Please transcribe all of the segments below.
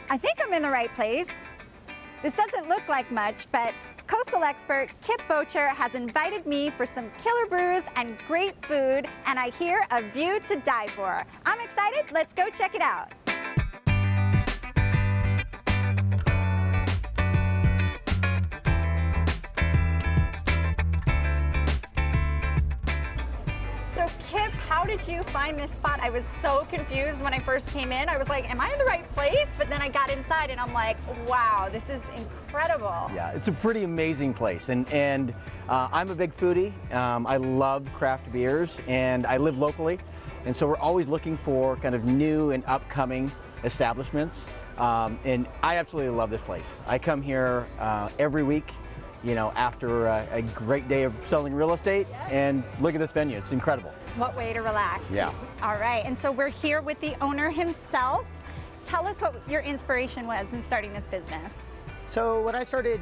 I think I'm in the right place. This doesn't look like much, but coastal expert Kip Boatcher has invited me for some killer brews and great food, and I hear a view to die for. I'm excited, let's go check it out. So Kip, how did you find this spot? I was so confused when I first came in. I was like, am I in the right place? But then I got inside and I'm like, wow, this is incredible. Yeah, it's a pretty amazing place. And I'm a big foodie. I love craft beers and I live locally. And so we're always looking for kind of new and upcoming establishments. And I absolutely love this place. I come here every week, you know, after a great day of selling real estate, and look at this venue, it's incredible. What way to relax. Yeah. All right, and so we're here with the owner himself. Tell us what your inspiration was in starting this business. So when I started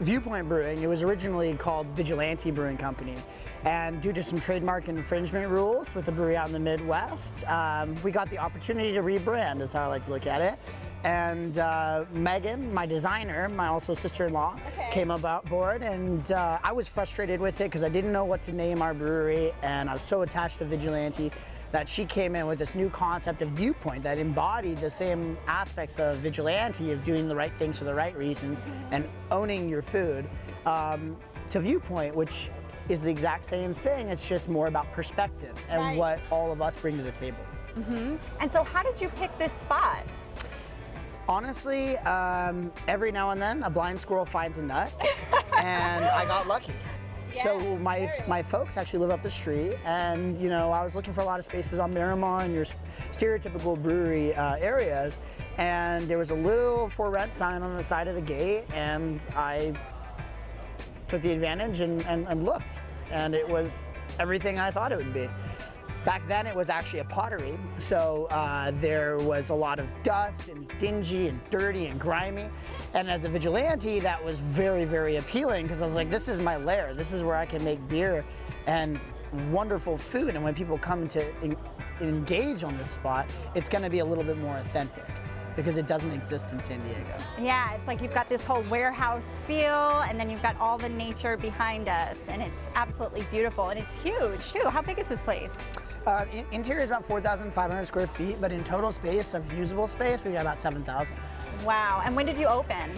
Viewpoint Brewing, it was originally called Vigilante Brewing Company. And due to some trademark infringement rules with the brewery out in the Midwest, we got the opportunity to rebrand, is how I like to look at it. And Megan, my designer, my also sister-in-law, came about board, and I was frustrated with it because I didn't know what to name our brewery, and I was so attached to Vigilante that she came in with this new concept of Viewpoint that embodied the same aspects of Vigilante, of doing the right things for the right reasons and owning your food, to Viewpoint, which is the exact same thing. It's just more about perspective and what all of us bring to the table. And so how did you pick this spot? Honestly, every now and then a blind squirrel finds a nut, and I got lucky. So my folks actually live up the street, and you know, I was looking for a lot of spaces on Miramar and your stereotypical brewery areas, and there was a little for rent sign on the side of the gate, and I took the advantage and looked, and it was everything I thought it would be. Back then it was actually a pottery, so there was a lot of dust and dingy and dirty and grimy. And as a vigilante, that was very, very appealing because I was like, this is my lair. This is where I can make beer and wonderful food. And when people come to engage on this spot, it's gonna be a little bit more authentic because it doesn't exist in San Diego. Yeah, it's like you've got this whole warehouse feel, and then you've got all the nature behind us, and it's absolutely beautiful, and it's huge too. How big is this place? Interior is about 4,500 square feet, but in total space of usable space, we got about 7,000. Wow, and when did you open?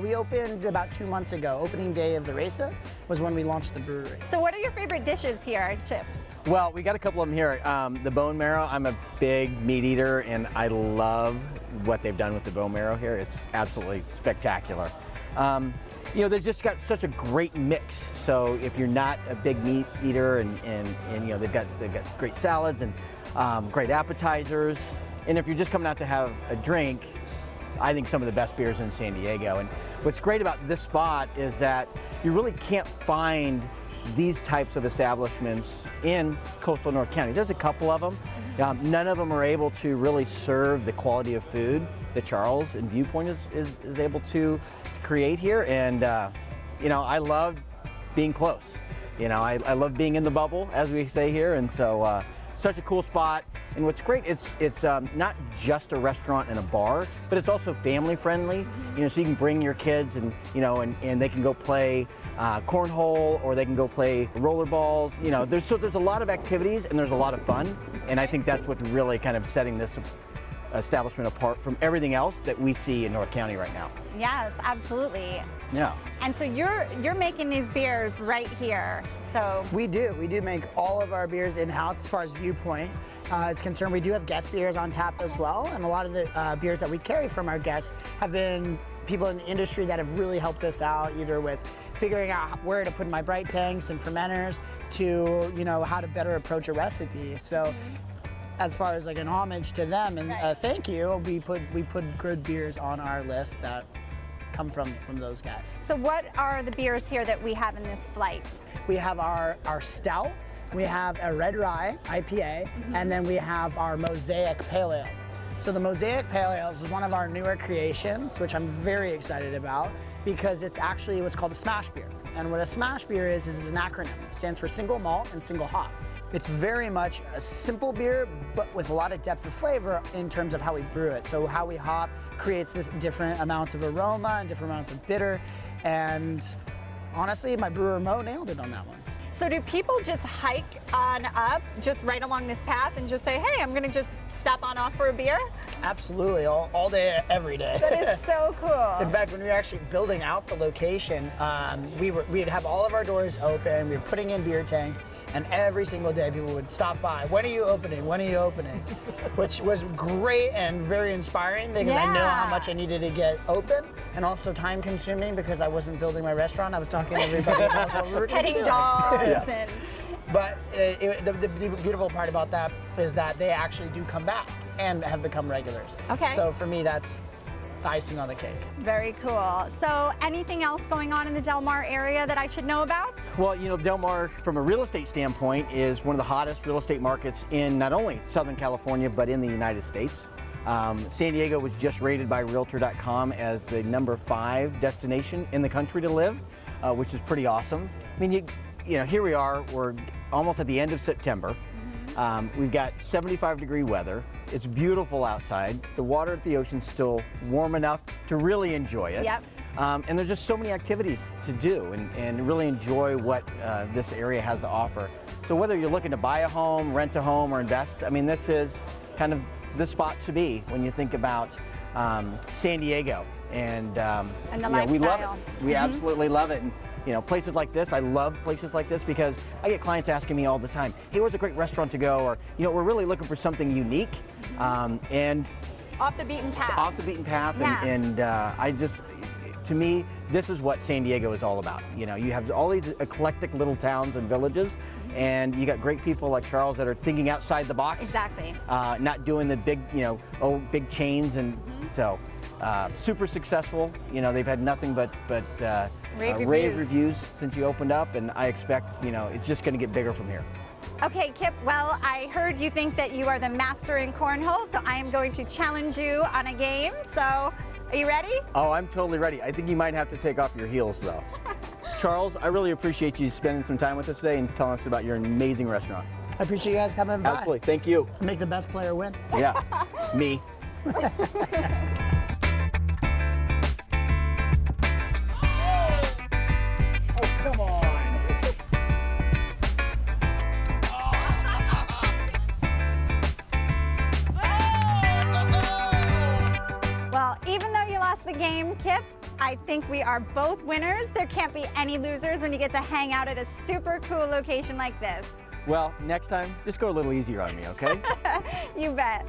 We opened about 2 months ago. Opening day of the races was when we launched the brewery. So what are your favorite dishes here, Chip? Well, we got a couple of them here. The bone marrow, I'm a big meat eater, and I love what they've done with the bone marrow here. It's absolutely spectacular. You know, they've just got such a great mix. So if you're not a big meat eater, and you know, they've got great salads and great appetizers. And if you're just coming out to have a drink, I think some of the best beers in San Diego. And what's great about this spot is that you really can't find these types of establishments in coastal North County. There's a couple of them. None of them are able to really serve the quality of food that Charles and Viewpoint is able to create here. And you know, I love being close. You know, I love being in the bubble, as we say here, and so such a cool spot. And what's great, it's not just a restaurant and a bar, but it's also family friendly. You know, so you can bring your kids, and you know, and they can go play cornhole, or they can go play rollerballs. You know, there's a lot of activities, and there's a lot of fun. And I think that's what's really kind of setting this establishment apart from everything else that we see in North County right now. Yes, absolutely. Yeah. And so you're making these beers right here. So we do make all of our beers in-house as far as Viewpoint is concerned. We do have guest beers on tap as well, and a lot of the beers that we carry from our guests have been people in the industry that have really helped us out, either with figuring out where to put my bright tanks and fermenters, to you know, how to better approach a recipe. So as far as like an homage to them and thank you, we put good beers on our list that come from those guys. So what are the beers here that we have in this flight? We have our stout, we have a red rye IPA, and then we have our Mosaic Pale Ale. So the Mosaic Pale Ale is one of our newer creations, which I'm very excited about, because it's actually what's called a smash beer. And what a smash beer is an acronym. It stands for single malt and single hop. It's very much a simple beer, but with a lot of depth of flavor in terms of how we brew it. So how we hop creates this different amounts of aroma and different amounts of bitter. And honestly, my brewer Mo nailed it on that one. So do people just hike on up, just right along this path and just say, hey, I'm gonna just stop on off for a beer? Absolutely, all day, every day. That is so cool. In fact, when we were actually building out the location, we'd have all of our doors open, we were putting in beer tanks, and every single day people would stop by, when are you opening, when are you opening? Which was great and very inspiring because I know how much I needed to get open, and also time consuming because I wasn't building my restaurant, I was talking to everybody about what we were going to Petting do. dogs Yeah. and... But the beautiful part about that is that they actually do come back and have become regulars. Okay. So for me, that's the icing on the cake. Very cool. So anything else going on in the Del Mar area that I should know about? Well, you know, Del Mar, from a real estate standpoint, is one of the hottest real estate markets in not only Southern California, but in the United States. San Diego was just rated by Realtor.com as the #5 destination in the country to live, which is pretty awesome. I mean, you know, here we are, we're almost at the end of September. We've got 75-degree weather. It's beautiful outside. The water at the ocean's still warm enough to really enjoy it. Yep. And there's just so many activities to do and really enjoy what this area has to offer. So whether you're looking to buy a home, rent a home, or invest, I mean, this is kind of the spot to be when you think about San Diego. And the you know, lifestyle. we love it. We absolutely love it. And, you know, places like this, I love places like this because I get clients asking me all the time, hey, where's a great restaurant to go? Or, you know, we're really looking for something unique. And Off the beaten path. off the beaten path. Yeah. And I just, to me, this is what San Diego is all about. You know, you have all these eclectic little towns and villages, and you got great people like Charles that are thinking outside the box. Exactly. Not doing the big, you know, big chains. And so super successful. You know, they've had nothing but rave reviews since you opened up, and I expect, you know, it's just going to get bigger from here. Okay, Kip, well, I heard you think that you are the master in cornhole, so I am going to challenge you on a game. So, are you ready? Oh, I'm totally ready. I think you might have to take off your heels, though. Charles, I really appreciate you spending some time with us today and telling us about your amazing restaurant. I appreciate you guys coming by. Absolutely. Thank you. Make the best player win. Yeah, me. Oh, come on. Well, even though you lost the game, Kip, I think we are both winners. There can't be any losers when you get to hang out at a super cool location like this. Well, next time, just go a little easier on me, okay? You bet.